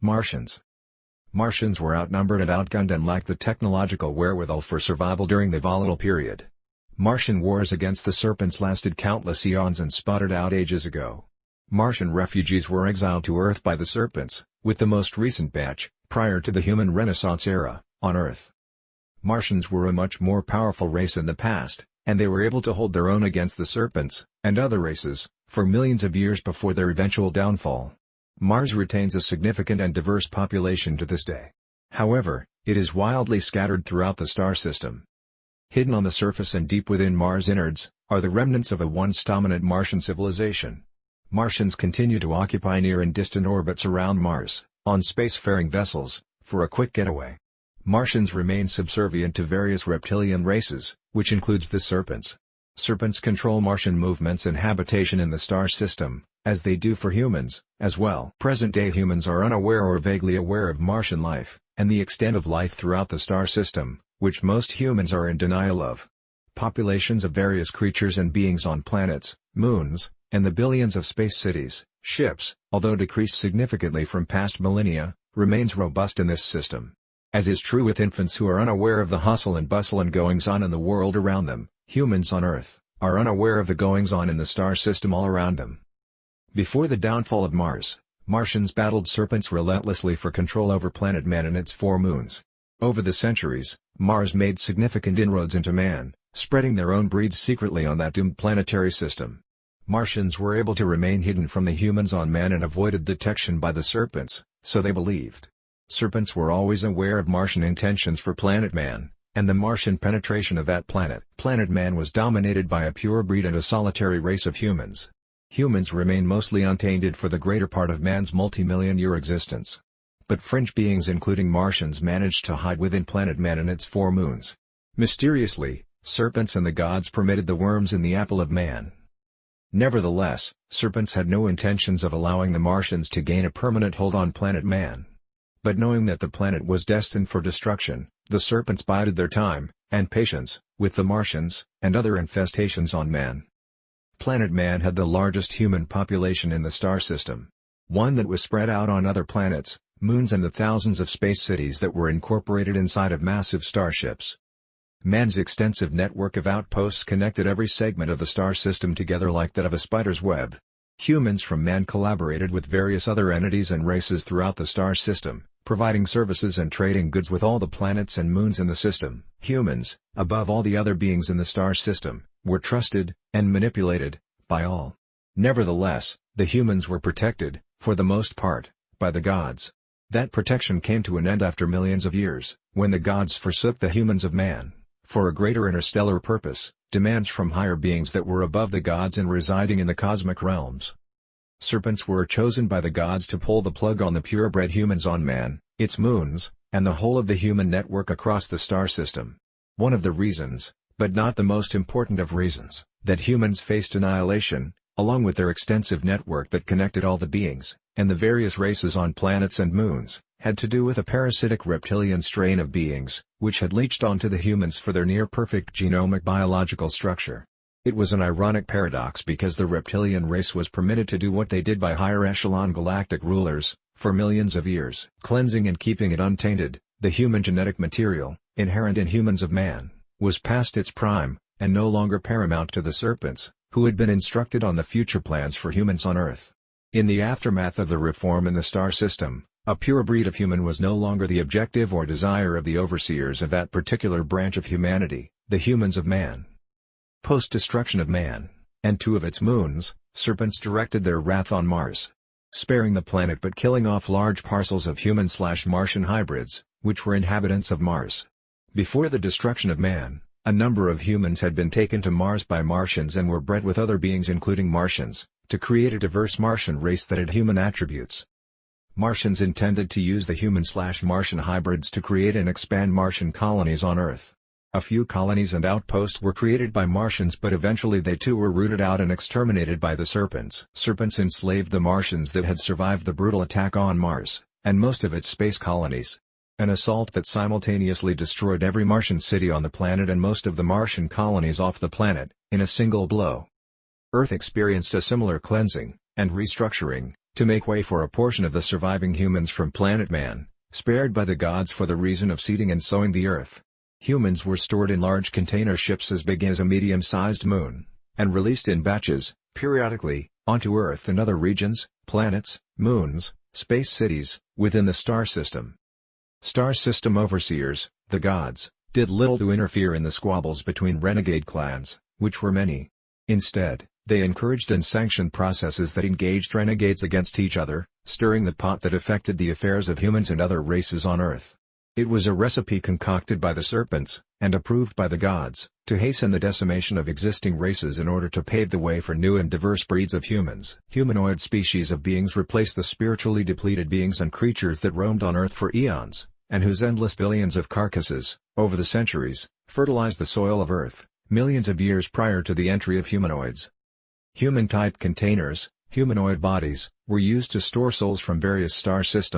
Martians. Martians were outnumbered and outgunned and lacked the technological wherewithal for survival during the volatile period. Martian wars against the Serpents lasted countless eons and sputtered out ages ago. Martian refugees were exiled to Earth by the Serpents, with the most recent batch, prior to the human Renaissance era, on Earth. Martians were a much more powerful race in the past, and they were able to hold their own against the Serpents, and other races, for millions of years before their eventual downfall. Mars retains a significant and diverse population to this day. However, it is wildly scattered throughout the star system. Hidden on the surface and deep within Mars' innards, are the remnants of a once dominant Martian civilization. Martians continue to occupy near and distant orbits around Mars, on spacefaring vessels, for a quick getaway. Martians remain subservient to various reptilian races, which includes the Serpents. Serpents control Martian movements and habitation in the star system, as they do for humans, as well. Present-day humans are unaware or vaguely aware of Martian life, and the extent of life throughout the star system, which most humans are in denial of. Populations of various creatures and beings on planets, moons, and the billions of space cities, ships, although decreased significantly from past millennia, remains robust in this system. As is true with infants who are unaware of the hustle and bustle and goings-on in the world around them, humans on Earth are unaware of the goings-on in the star system all around them. Before the downfall of Mars, Martians battled Serpents relentlessly for control over planet Man and its 4 moons. Over the centuries, Mars made significant inroads into man, spreading their own breeds secretly on that doomed planetary system. Martians were able to remain hidden from the humans on Man and avoided detection by the Serpents, so they believed. Serpents were always aware of Martian intentions for planet Man, and the Martian penetration of that planet. Planet Man was dominated by a pure breed and a solitary race of humans. Humans remain mostly untainted for the greater part of man's multi-million-year existence. But fringe beings including Martians managed to hide within planet Man and its 4 moons. Mysteriously, Serpents and the gods permitted the worms in the apple of man. Nevertheless, Serpents had no intentions of allowing the Martians to gain a permanent hold on planet Man. But knowing that the planet was destined for destruction, the Serpents bided their time, and patience, with the Martians, and other infestations on Man. Planet Man had the largest human population in the star system. One that was spread out on other planets, moons and the thousands of space cities that were incorporated inside of massive starships. Man's extensive network of outposts connected every segment of the star system together like that of a spider's web. Humans from Man collaborated with various other entities and races throughout the star system, providing services and trading goods with all the planets and moons in the system. Humans, above all the other beings in the star system, were trusted, and manipulated, by all. Nevertheless, the humans were protected, for the most part, by the gods. That protection came to an end after millions of years, when the gods forsook the humans of Man, for a greater interstellar purpose, demands from higher beings that were above the gods and residing in the cosmic realms. Serpents were chosen by the gods to pull the plug on the purebred humans on Man, its moons, and the whole of the human network across the star system. One of the reasons, but not the most important of reasons, that humans faced annihilation, along with their extensive network that connected all the beings, and the various races on planets and moons, had to do with a parasitic reptilian strain of beings, which had leached onto the humans for their near-perfect genomic biological structure. It was an ironic paradox because the reptilian race was permitted to do what they did by higher echelon galactic rulers, for millions of years. Cleansing and keeping it untainted, the human genetic material, inherent in humans of Man, was past its prime, and no longer paramount to the Serpents, who had been instructed on the future plans for humans on Earth. In the aftermath of the reform in the star system, a pure breed of human was no longer the objective or desire of the overseers of that particular branch of humanity, the humans of Man. Post-destruction of Man, and 2 of its moons, Serpents directed their wrath on Mars. Sparing the planet but killing off large parcels of human/Martian hybrids, which were inhabitants of Mars. Before the destruction of Man, a number of humans had been taken to Mars by Martians and were bred with other beings including Martians, to create a diverse Martian race that had human attributes. Martians intended to use the human/Martian hybrids to create and expand Martian colonies on Earth. A few colonies and outposts were created by Martians but eventually they too were rooted out and exterminated by the Serpents. Serpents enslaved the Martians that had survived the brutal attack on Mars, and most of its space colonies. An assault that simultaneously destroyed every Martian city on the planet and most of the Martian colonies off the planet, in a single blow. Earth experienced a similar cleansing, and restructuring, To make way for a portion of the surviving humans from planet Man, spared by the gods for the reason of seeding and sowing the earth. Humans were stored in large container ships as big as a medium-sized moon, and released in batches, periodically, onto Earth and other regions, planets, moons, space cities, within the star system. Star system overseers, the gods, did little to interfere in the squabbles between renegade clans, which were many. Instead, they encouraged and sanctioned processes that engaged renegades against each other, stirring the pot that affected the affairs of humans and other races on Earth. It was a recipe concocted by the Serpents, and approved by the gods, to hasten the decimation of existing races in order to pave the way for new and diverse breeds of humans. Humanoid species of beings replaced the spiritually depleted beings and creatures that roamed on Earth for eons, and whose endless billions of carcasses, over the centuries, fertilized the soil of Earth, millions of years prior to the entry of humanoids. Human-type containers, humanoid bodies, were used to store souls from various star systems.